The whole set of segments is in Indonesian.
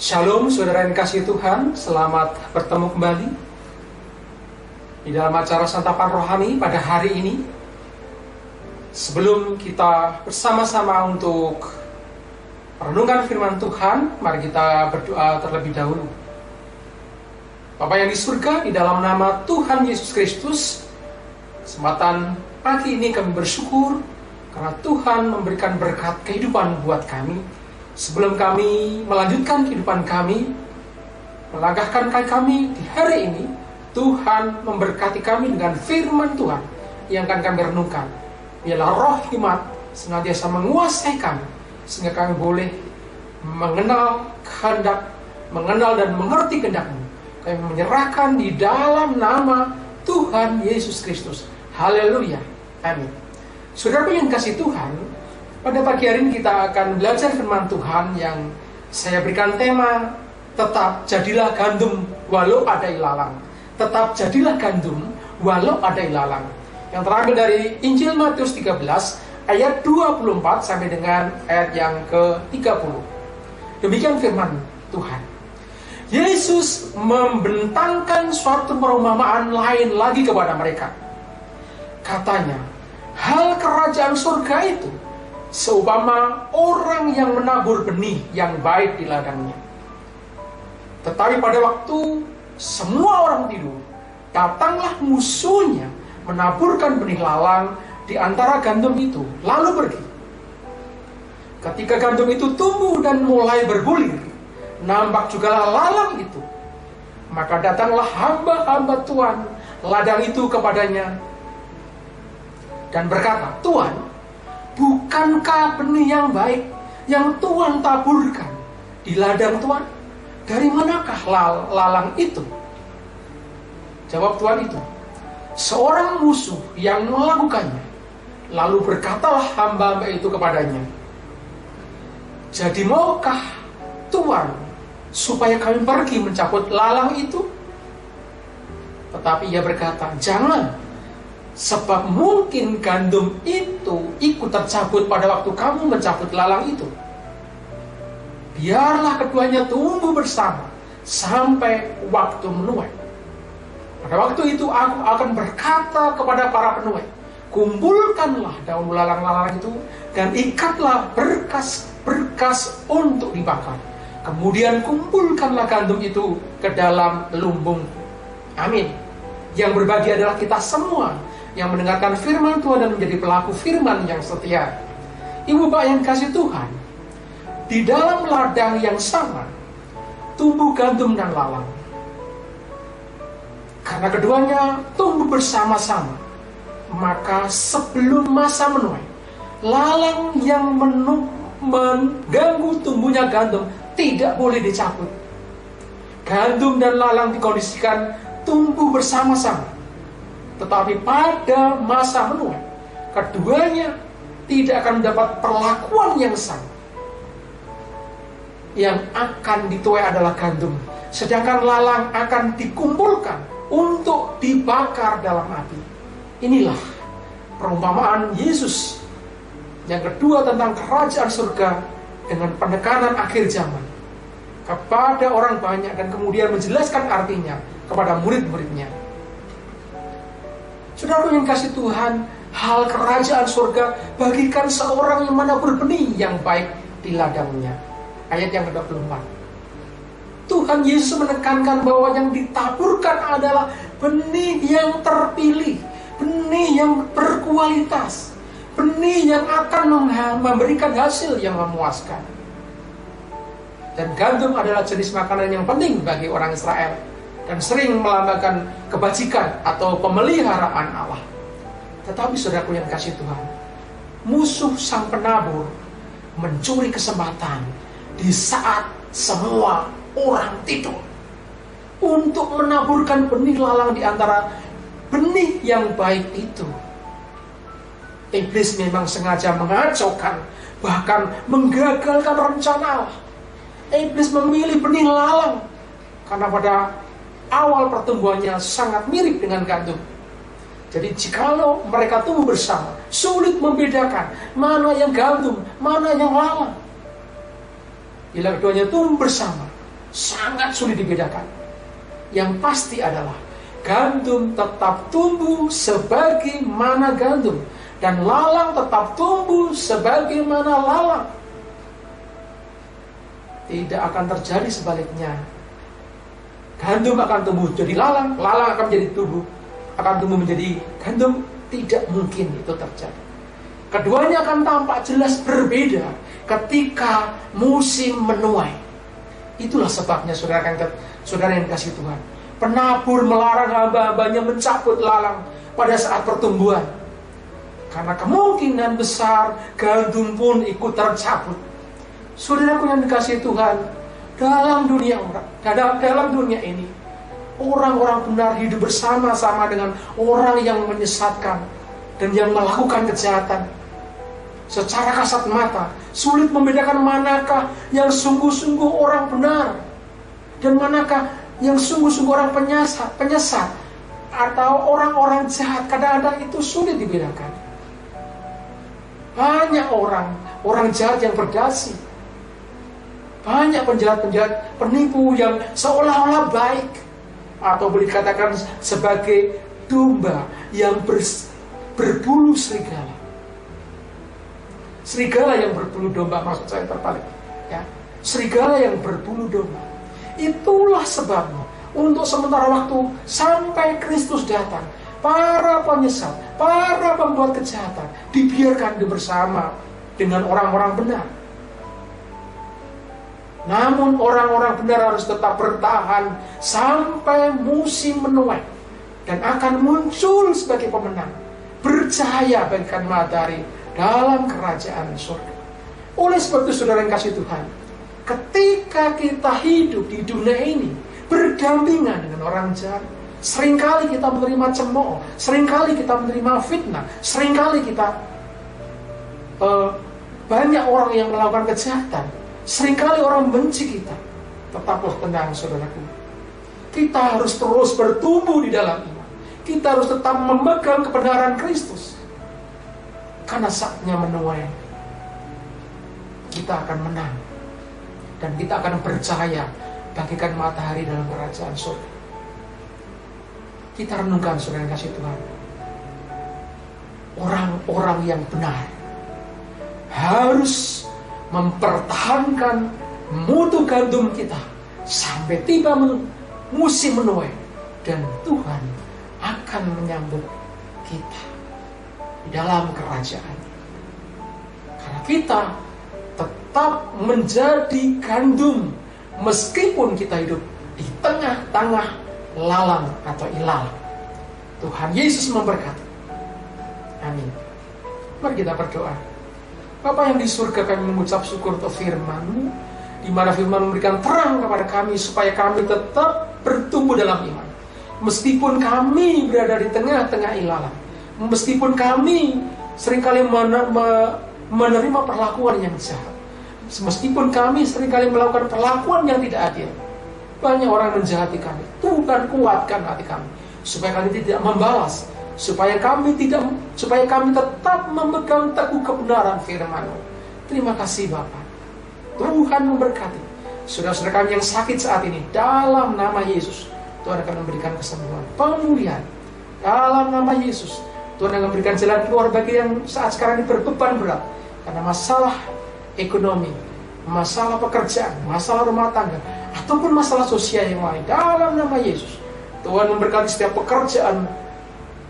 Shalom saudara yang kasih Tuhan, selamat bertemu kembali di dalam acara santapan rohani pada hari ini. Sebelum kita bersama-sama untuk merenungkan firman Tuhan, mari kita berdoa terlebih dahulu. Bapa yang di surga, di dalam nama Tuhan Yesus Kristus, kesempatan pagi ini kami bersyukur karena Tuhan memberikan berkat kehidupan buat kami. Sebelum kami melanjutkan kehidupan kami, melangkahkan kaki kami di hari ini, Tuhan memberkati kami dengan firman Tuhan yang akan kami renungkan. Biarlah roh hikmat senantiasa menguasai kami, sehingga kami boleh mengenal kehendak, mengenal dan mengerti kehendak-Mu. Kami menyerahkan di dalam nama Tuhan Yesus Kristus. Haleluya. Amin. Saudara yang kasih Tuhan, pada pagi hari ini kita akan belajar firman Tuhan yang saya berikan tema, tetap jadilah gandum walau ada ilalang. Tetap jadilah gandum walau ada ilalang. Yang terambil dari Injil Matius 13 ayat 24 sampai dengan ayat yang ke-30. Demikian firman Tuhan. Yesus membentangkan suatu perumpamaan lain lagi kepada mereka. Katanya, hal kerajaan surga itu seumpama orang yang menabur benih yang baik di ladangnya. Tetapi pada waktu semua orang tidur, datanglah musuhnya menaburkan benih lalang di antara gandum itu, lalu pergi. Ketika gandum itu tumbuh dan mulai bergulir, nampak jugalah lalang itu. Maka datanglah hamba-hamba Tuhan ladang itu kepadanya dan berkata, Tuhan, bukankah benih yang baik yang Tuhan taburkan di ladang Tuhan? Dari manakah lalang itu? Jawab Tuhan itu, seorang musuh yang melakukannya. Lalu berkatalah hamba-hamba itu kepadanya, jadi maukah Tuhan supaya kami pergi mencabut lalang itu? Tetapi ia berkata, jangan, sebab mungkin gandum itu ikut tercabut pada waktu kamu mencabut lalang itu. Biarlah keduanya tumbuh bersama sampai waktu menuai. Pada waktu itu aku akan berkata kepada para penuai, kumpulkanlah daun lalang-lalang itu dan ikatlah berkas-berkas untuk dibakar. Kemudian kumpulkanlah gandum itu ke dalam lumbung. Amin. Yang berbagi adalah kita semua yang mendengarkan firman Tuhan dan menjadi pelaku firman yang setia. Ibu bapak yang kasih Tuhan, di dalam ladang yang sama tumbuh gandum dan lalang. Karena keduanya tumbuh bersama-sama, maka sebelum masa menuai, lalang yang mengganggu tumbuhnya gandum tidak boleh dicabut. Gandum dan lalang dikondisikan tumbuh bersama-sama. Tetapi pada masa menuai, keduanya tidak akan mendapat perlakuan yang sama. Yang akan dituai adalah gandum, sedangkan lalang akan dikumpulkan untuk dibakar dalam api. Inilah perumpamaan Yesus yang kedua tentang kerajaan surga dengan penekanan akhir zaman kepada orang banyak dan kemudian menjelaskan artinya kepada murid-muridnya. Saudara yang kasih Tuhan, hal kerajaan surga bagikan seorang yang menabur benih yang baik di ladangnya. Ayat yang ke-24. Tuhan Yesus menekankan bahwa yang ditaburkan adalah benih yang terpilih, benih yang berkualitas, benih yang akan memberikan hasil yang memuaskan. Dan gandum adalah jenis makanan yang penting bagi orang Israel dan sering melambangkan kebajikan atau pemeliharaan Allah. Tetapi saudaraku yang kasih Tuhan, musuh sang penabur mencuri kesempatan di saat semua orang tidur untuk menaburkan benih lalang di antara benih yang baik itu. Iblis memang sengaja mengacaukan, bahkan menggagalkan rencana Allah. Iblis memilih benih lalang karena pada awal pertumbuhannya sangat mirip dengan gandum. Jadi jikalau mereka tumbuh bersama, sulit membedakan mana yang gandum, mana yang lalang. Bila keduanya tumbuh bersama, sangat sulit dibedakan. Yang pasti adalah gandum tetap tumbuh sebagaimana gandum, dan lalang tetap tumbuh sebagaimana lalang. Tidak akan terjadi sebaliknya. Gandum akan tumbuh jadi lalang, lalang akan menjadi akan tumbuh menjadi gandum. Tidak mungkin itu terjadi. Keduanya akan tampak jelas berbeda ketika musim menuai. Itulah sebabnya saudara yang dikasihi Tuhan, penabur melarang hamba-hambanya mencabut lalang pada saat pertumbuhan, karena kemungkinan besar gandum pun ikut tercabut. Saudaraku yang dikasihi Tuhan, dalam dunia ini, orang-orang benar hidup bersama-sama dengan orang yang menyesatkan dan yang melakukan kejahatan. Secara kasat mata, sulit membedakan manakah yang sungguh-sungguh orang benar dan manakah yang sungguh-sungguh orang penyesat atau orang-orang jahat. Kadang-kadang itu sulit dibedakan. Banyak orang jahat yang berdasi. Banyak penjahat-penjahat, penipu yang seolah-olah baik, atau boleh dikatakan sebagai domba yang berbulu serigala. Serigala yang berbulu domba, maksud saya terbalik, ya. Serigala yang berbulu domba. Itulah sebabnya untuk sementara waktu sampai Kristus datang, para penyesat, para pembuat kejahatan dibiarkan bersama dengan orang-orang benar. Namun orang-orang benar harus tetap bertahan sampai musim menuai, dan akan muncul sebagai pemenang, bercahaya bagaikan matahari dalam kerajaan surga. Oleh sebab itu saudara yang kasih Tuhan, ketika kita hidup di dunia ini berdampingan dengan orang jahat, seringkali kita menerima cemooh, seringkali kita menerima fitnah, seringkali kita banyak orang yang melakukan kejahatan, seringkali orang benci kita. Tetaplah tenang saudaraku, kita harus terus bertumbuh di dalam iman. Kita harus tetap memegang kebenaran Kristus, karena saatnya menuai kita akan menang, dan kita akan bercahaya bagaikan matahari dalam kerajaan surga. Kita renungkan saudara yang kasih Tuhan, orang-orang yang benar harus mempertahankan mutu gandum kita sampai tiba musim menuai, dan Tuhan akan menyambut kita di dalam kerajaan, karena kita tetap menjadi gandum meskipun kita hidup di tengah-tengah lalang atau ilalang. Tuhan Yesus memberkati. Amin. Mari kita berdoa. Bapa yang di surga, kami mengucap syukur untuk firman-Mu, di mana firman memberikan terang kepada kami supaya kami tetap bertumbuh dalam iman. Meskipun kami berada di tengah-tengah ilalang, meskipun kami seringkali menerima perlakuan yang jahat, meskipun kami seringkali melakukan perlakuan yang tidak adil, banyak orang menjahati kami. Tuhan, kuatkan hati kami supaya kami tidak membalas, supaya kami tetap memegang teguh kebenaran firman-Mu. Terima kasih Bapa. Tuhan memberkati saudara-saudara kami yang sakit saat ini. Dalam nama Yesus, Tuhan akan memberikan kesembuhan, pemulihan. Dalam nama Yesus, Tuhan akan memberikan jalan keluar bagi yang saat sekarang ini berbeban berat karena masalah ekonomi, masalah pekerjaan, masalah rumah tangga, ataupun masalah sosial yang lain. Dalam nama Yesus, Tuhan memberkati setiap pekerjaan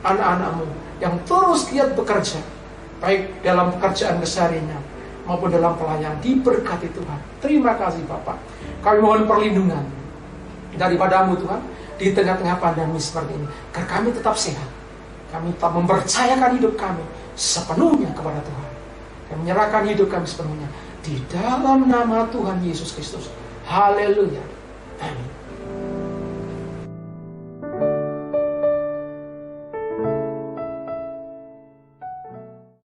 anak-anak-Mu yang terus giat bekerja, baik dalam pekerjaan kesehariannya maupun dalam pelayanan. Diberkati Tuhan. Terima kasih Bapak. Kami mohon perlindungan daripada-Mu Tuhan di tengah-tengah pandemi seperti ini, agar kami tetap sehat. Kami tetap mempercayakan hidup kami sepenuhnya kepada Tuhan, dan menyerahkan hidup kami sepenuhnya di dalam nama Tuhan Yesus Kristus. Haleluya. Amin.